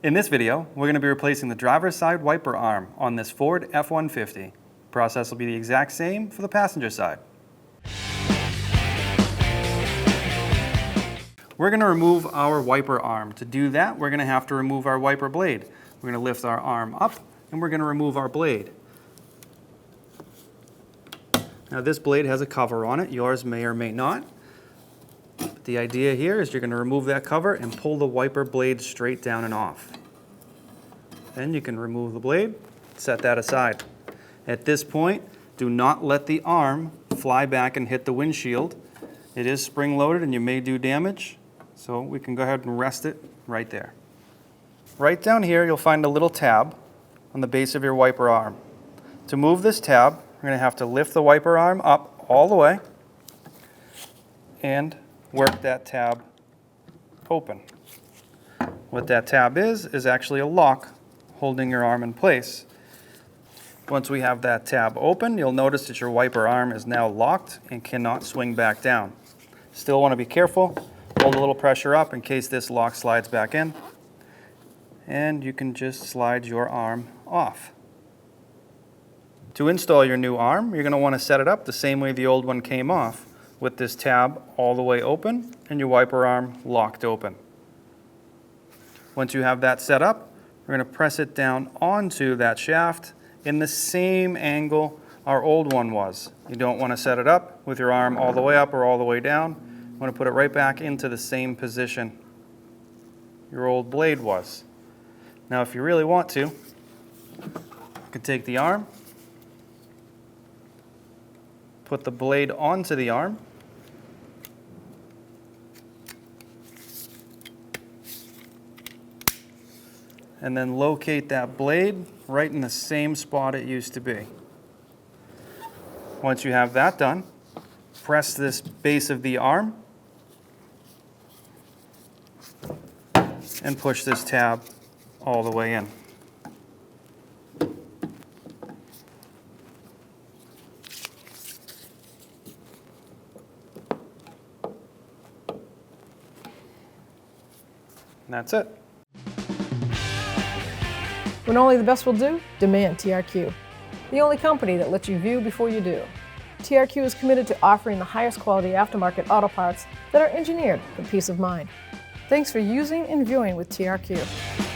In this video, we're going to be replacing the driver's side wiper arm on this Ford F-150. Process will be the exact same for the passenger side. We're going to remove our wiper arm. To do that, we're going to have to remove our wiper blade. We're going to lift our arm up and we're going to remove our blade. Now this blade has a cover on it. Yours may or may not. But the idea here is you're going to remove that cover and pull the wiper blade straight down and off. Then you can remove the blade, set that aside. At this point, do not let the arm fly back and hit the windshield. It is spring-loaded and you may do damage, so we can go ahead and rest it right there. Right down here, you'll find a little tab on the base of your wiper arm. To move this tab, we're going to have to lift the wiper arm up all the way and work that tab open. What that tab is actually a lock holding your arm in place. Once we have that tab open, you'll notice that your wiper arm is now locked and cannot swing back down. Still want to be careful. Hold a little pressure up in case this lock slides back in. And you can just slide your arm off. To install your new arm, you're going to want to set it up the same way the old one came off, with this tab all the way open and your wiper arm locked open. Once you have that set up, we're going to press it down onto that shaft in the same angle our old one was. You don't want to set it up with your arm all the way up or all the way down. You want to put it right back into the same position your old blade was. Now if you really want to, you can take the arm, put the blade onto the arm, and then locate that blade right in the same spot it used to be. Once you have that done, press this base of the arm and push this tab all the way in. And that's it. When only the best will do, demand TRQ. The only company that lets you view before you do. TRQ is committed to offering the highest quality aftermarket auto parts that are engineered for peace of mind. Thanks for using and viewing with TRQ.